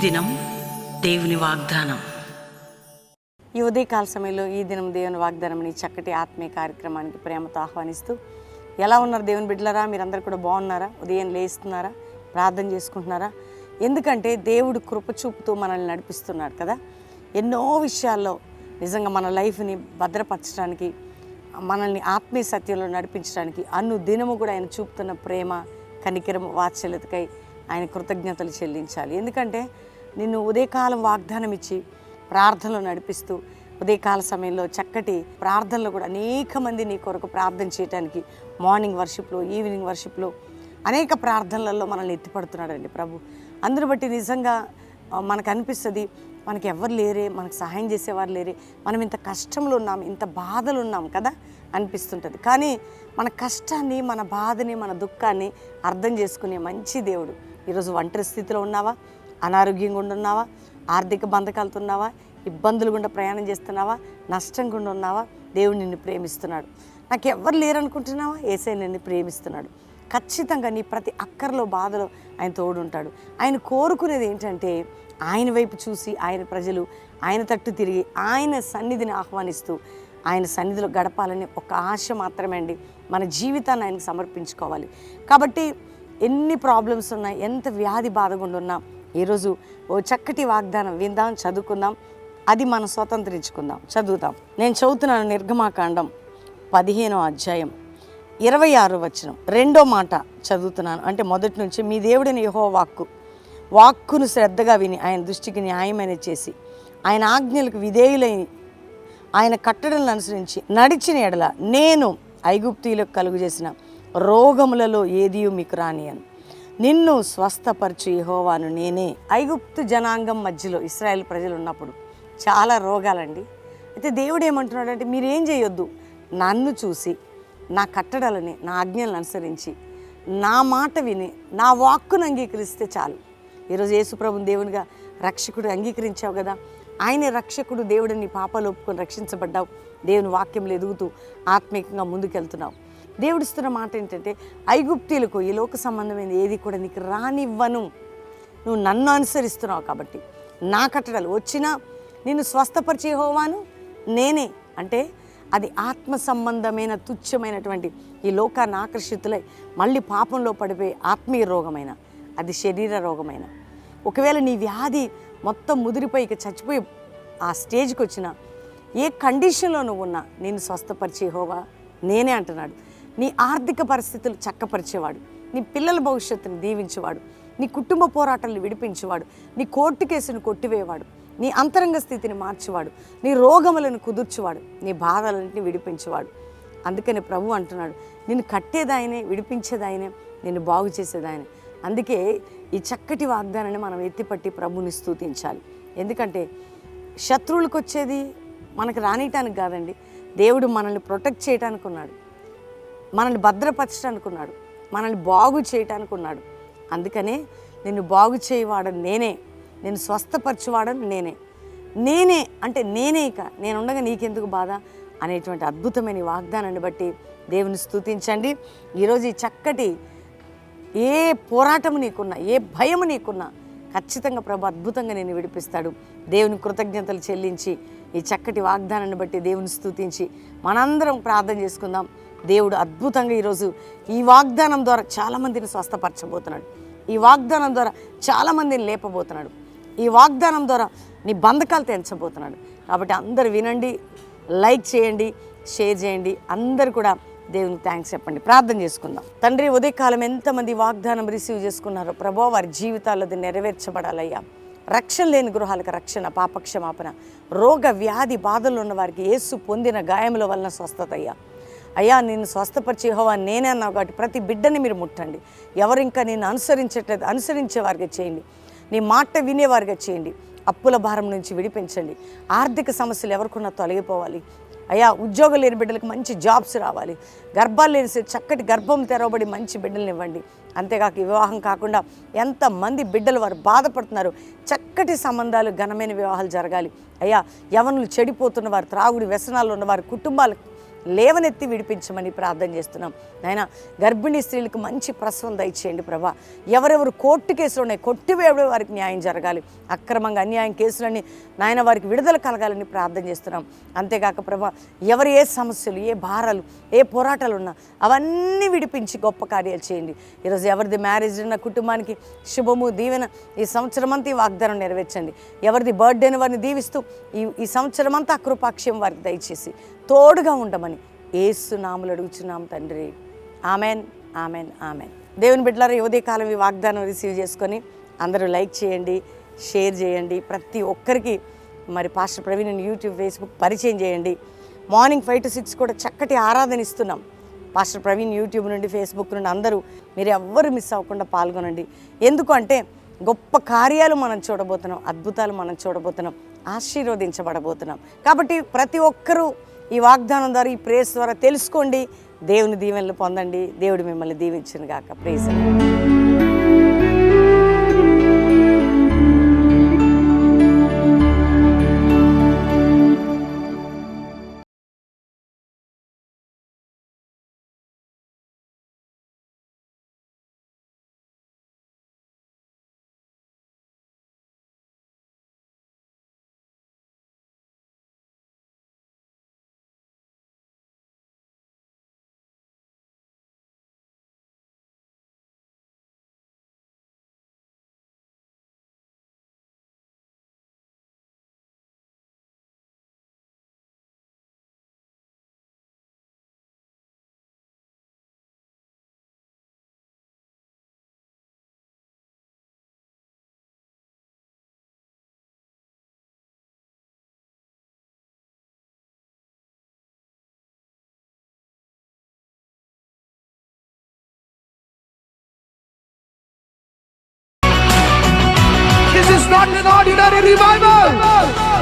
దినం దేవుని వాగ్దానం. ఈ ఉదయకాల సమయంలో ఈ దినం దేవుని వాగ్దానం అనే చక్కటి ఆత్మీయ కార్యక్రమానికి ప్రేమతో ఆహ్వానిస్తూ, ఎలా ఉన్నారు దేవుని బిడ్డలారా? మీరందరూ కూడా బాగున్నారా? ఉదయం లేస్తున్నారా? ప్రార్థన చేసుకుంటున్నారా? ఎందుకంటే దేవుడు కృప చూపుతూ మనల్ని నడిపిస్తున్నాడు కదా. ఎన్నో విషయాల్లో నిజంగా మన లైఫ్ని భద్రపరచడానికి, మనల్ని ఆత్మీయ సత్యంలో నడిపించడానికి దినము కూడా ఆయన చూపుతున్న ప్రేమ, కనికరం, వాత్సల్యతకై ఆయన కృతజ్ఞతలు చెల్లించాలి. ఎందుకంటే నిన్ను ఉదయకాలం వాగ్దానం ఇచ్చి ప్రార్థనలో నడిపిస్తూ, ఉదయకాల సమయంలో చక్కటి ప్రార్థనలో కూడా అనేక మంది నీ కొరకు ప్రార్థన చేయడానికి మార్నింగ్ వర్షిప్లో, ఈవినింగ్ వర్షిప్లో అనేక ప్రార్థనలలో మనల్ని ఎత్తిపడుతున్నాడండి ప్రభు. అందును బట్టి నిజంగా మనకు అనిపిస్తుంది, మనకి ఎవరు లేరే, మనకు సహాయం చేసేవారు లేరే, మనం ఇంత కష్టంలో ఉన్నాం, ఇంత బాధలు ఉన్నాం కదా అనిపిస్తుంటుంది. కానీ మన కష్టాన్ని, మన బాధని, మన దుఃఖాన్ని అర్థం చేసుకునే మంచి దేవుడు. ఈరోజు ఒంటరి స్థితిలో ఉన్నావా? అనారోగ్యంగా ఉండున్నావా? ఆర్థిక బంధకాలతో ఉన్నావా? ఇబ్బందులు గుండా ప్రయాణం చేస్తున్నావా? నష్టం గుండా ఉన్నావా? దేవుడు నిన్ను ప్రేమిస్తున్నాడు. నాకు ఎవరు లేరనుకుంటున్నావా? యేసయ్య నిన్ను ప్రేమిస్తున్నాడు. ఖచ్చితంగా నీ ప్రతి అక్కర్లో, బాధలో ఆయన తోడుంటాడు. ఆయన కోరుకునేది ఏంటంటే, ఆయన వైపు చూసి ఆయన ప్రజలు ఆయన తట్టు తిరిగి ఆయన సన్నిధిని ఆహ్వానిస్తూ ఆయన సన్నిధిలో గడపాలని ఒక ఆశ మాత్రమే అండి. మన జీవితాన్ని ఆయనకు సమర్పించుకోవాలి. కాబట్టి ఎన్ని ప్రాబ్లమ్స్ ఉన్నాయి, ఎంత వ్యాధి బాధగుండా ఉన్నా ఈరోజు ఓ చక్కటి వాగ్దానం విందాం, చదువుకుందాం, అది మనం స్వతంత్రించుకుందాం. చదువుతాం. నేను చదువుతున్నాను నిర్గమాకాండం 15వ అధ్యాయం 26వ వచనం, 2వ మాట చదువుతున్నాను. అంటే మొదటి నుంచి, మీ దేవుడైన యెహోవా వాక్కును శ్రద్ధగా విని ఆయన దృష్టికి న్యాయమైన చేసి ఆయన ఆజ్ఞలకు విధేయులై ఆయన కట్టడలను అనుసరించి నడిచిన ఎడల నేను ఐగుప్తీయులకు కలుగు చేసిన రోగములలో ఏదియూ మీకు రానియను. నిన్ను స్వస్థపరచు యెహోవాను నేనే. ఐగుప్తు జనాంగం మధ్యలో ఇశ్రాయేల్ ప్రజలు ఉన్నప్పుడు చాలా రోగాలండి. అయితే దేవుడు ఏమంటున్నాడంటే, మీరేం చేయొద్దు, నన్ను చూసి నా కట్టడలని, నా ఆజ్ఞలను అనుసరించి నా మాట విని నా వాక్కును అంగీకరిస్తే చాలు. ఈరోజు యేసుప్రభుని దేవునిగా రక్షకుడు అంగీకరించావు కదా, ఆయనే రక్షకుడు, దేవుడిని నీ పాపాలు ఒప్పుకొని రక్షించబడ్డావు, దేవుని వాక్యంలో ఎదుగుతూ ఆత్మీయంగా ముందుకెళ్తున్నావు. దేవుడిస్తున్న మాట ఏంటంటే, ఐగుప్తీయులకు ఈ లోక సంబంధమైన ఏది కూడా నీకు రానివ్వను. నువ్వు నన్ను అనుసరిస్తున్నావు కాబట్టి నా కట్టడలు వచ్చినా నిన్ను స్వస్థపరిచే యెహోవాను నేనే. అంటే అది ఆత్మ సంబంధమైన తుచ్చమైనటువంటి ఈ లోకాన్ని ఆకర్షితులై మళ్ళీ పాపంలో పడిపోయి ఆత్మీయ రోగమైన, అది శరీర రోగమైన, ఒకవేళ నీ వ్యాధి మొత్తం ముదిరిపోయి ఇక చచ్చిపోయి ఆ స్టేజ్కి వచ్చినా, ఏ కండిషన్లో నువ్వు ఉన్నా నేను స్వస్థపరిచే యెహోవా నేనే అంటున్నాడు. నీ ఆర్థిక పరిస్థితులు చక్కపరిచేవాడు, నీ పిల్లల భవిష్యత్తును దీవించేవాడు, నీ కుటుంబ పోరాటాలను విడిపించేవాడు, నీ కోర్టు కేసును కొట్టివేవాడు, నీ అంతరంగ స్థితిని మార్చేవాడు, నీ రోగములను కుదుర్చేవాడు, నీ బాధలన్నింటినీ విడిపించేవాడు. అందుకని ప్రభు అంటున్నాడు, నిన్ను కట్టేదాయనే, విడిపించేదాయనే, నిన్ను బాగు చేసేదాయనే. అందుకే ఈ చక్కటి వాగ్దానాన్ని మనం ఎత్తిపట్టి ప్రభుని స్తుతించాలి. ఎందుకంటే శత్రువులకు వచ్చేది మనకు రానియటానికి కాదండి, దేవుడు మనల్ని ప్రొటెక్ట్ చేయడానికి ఉన్నాడు, మనల్ని భద్రపరచడానికి ఉన్నాడు, మనల్ని బాగు చేయటానికి ఉన్నాడు. అందుకనే నిన్ను బాగు చేయవాడని నేనే, నేను స్వస్థపరచువాడని నేనే అంటే నేనే, ఇక నేనుండగా నీకెందుకు బాధ అనేటువంటి అద్భుతమైన వాగ్దానాన్ని బట్టి దేవుని స్తుతించండి. ఈరోజు ఈ చక్కటి ఏ పోరాటము నీకున్నా, ఏ భయము నీకున్నా ఖచ్చితంగా ప్రభు అద్భుతంగా నేను విడిపిస్తాడు. దేవుని కృతజ్ఞతలు చెల్లించి ఈ చక్కటి వాగ్దానాన్ని బట్టి దేవుని స్తుతించి మనందరం ప్రార్థన చేసుకుందాం. దేవుడు అద్భుతంగా ఈరోజు ఈ వాగ్దానం ద్వారా చాలామందిని స్వస్థపరచబోతున్నాడు. ఈ వాగ్దానం ద్వారా చాలామందిని లేపబోతున్నాడు. ఈ వాగ్దానం ద్వారా నీ బంధకాలు తెంచబోతున్నాడు. కాబట్టి అందరు వినండి, లైక్ చేయండి, షేర్ చేయండి, అందరు కూడా దేవునికి థ్యాంక్స్ చెప్పండి. ప్రార్థన చేసుకుందాం. తండ్రి, ఉదయకాలం ఎంతమంది వాగ్దానం రిసీవ్ చేసుకున్నారో ప్రభు, వారి జీవితాల్లో అది నెరవేర్చబడాలయ్యా. రక్షణ లేని గృహాలకు రక్షణ, పాపక్షమాపణ, రోగ వ్యాధి బాధల్లో ఉన్న వారికి యేసు పొందిన గాయముల వలన స్వస్థత అయ్యా. నిన్ను స్వస్థపరిచే యెహోవా నేనే అన్నావు కాబట్టి ప్రతి బిడ్డని మీరు ముట్టండి. ఎవరు ఇంకా నిన్ను అనుసరించట్లేదు, అనుసరించేవారిగా చేయండి. నీ మాట వినేవారిగా చేయండి. అప్పుల భారం నుంచి విడిపించండి. ఆర్థిక సమస్యలు ఎవరికున్నా తొలగిపోవాలి అయ్యా. ఉద్యోగం లేని బిడ్డలకు మంచి జాబ్స్ రావాలి. గర్భాలు లేని చక్కటి గర్భం తెరవబడి మంచి బిడ్డలను ఇవ్వండి. అంతేకాక వివాహం కాకుండా ఎంతమంది బిడ్డలు వారు బాధపడుతున్నారు. చక్కటి సంబంధాలు, ఘనమైన వివాహాలు జరగాలి అయ్యా. యవనులు చెడిపోతున్న వారు, త్రాగుడి వ్యసనాలు ఉన్నవారు కుటుంబాలకు లేవనెత్తి విడిపించమని ప్రార్థన చేస్తున్నాం. నాయన గర్భిణీ స్త్రీలకు మంచి ప్రసవం దయచేయండి ప్రభా. ఎవరెవరు కోర్టు కేసులు ఉన్నాయి కొట్టివేయడం వారికి న్యాయం జరగాలి. అక్రమంగా అన్యాయం కేసులన్నీ నాయన వారికి విడుదల కలగాలని ప్రార్థన చేస్తున్నాం. అంతేకాక ప్రభా ఎవరు ఏ సమస్యలు ఏ భారాలు ఏ పోరాటాలు ఉన్నా అవన్నీ విడిపించి గొప్ప కార్యాలు చేయండి. ఈరోజు ఎవరిది మ్యారేజ్ ఉన్న కుటుంబానికి శుభము దీవెన ఈ సంవత్సరం అంతా ఈ వాగ్దానం నెరవేర్చండి. ఎవరిది బర్త్డేని వారిని దీవిస్తూ ఈ సంవత్సరం అంతా కృపాక్షయం వారికి దయచేసి తోడుగా ఉండమని యేసు నామములో అడుగుచున్నాం తండ్రి. Amen, amen, amen. దేవుని బిడ్డలారా, ఈ ఉదయకాలం ఈ వాగ్దానం రిసీవ్ చేసుకొని అందరూ లైక్ చేయండి, షేర్ చేయండి. ప్రతి ఒక్కరికి మరి పాస్టర్ ప్రవీణ్ యూట్యూబ్ ఫేస్బుక్ పరిచయం చేయండి. మార్నింగ్ 5 to 6 కూడా చక్కటి ఆరాధన ఇస్తున్నాం. పాస్టర్ ప్రవీణ్ యూట్యూబ్ నుండి ఫేస్బుక్ నుండి అందరూ మీరు ఎవ్వరు మిస్ అవ్వకుండా పాల్గొనండి. ఎందుకు అంటే గొప్ప కార్యాలు మనం చూడబోతున్నాం, అద్భుతాలు మనం చూడబోతున్నాం, ఆశీర్వదించబడబోతున్నాం. కాబట్టి ప్రతి ఒక్కరూ ఈ వాగ్దానం ద్వారా ఈ ప్రేస్ ద్వారా తెలుసుకోండి, దేవుని దీవెనలు పొందండి. దేవుడు మిమ్మల్ని దీవించును గాక. Praise Lord. This is not an ordinary revival.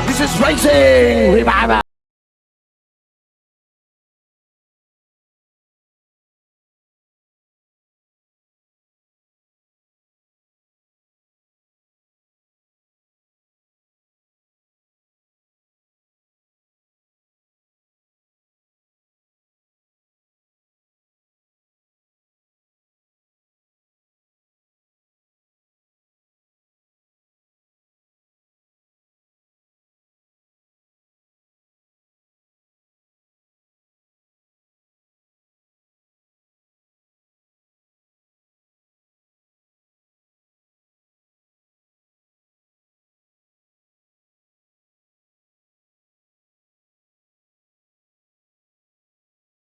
This is rising revival.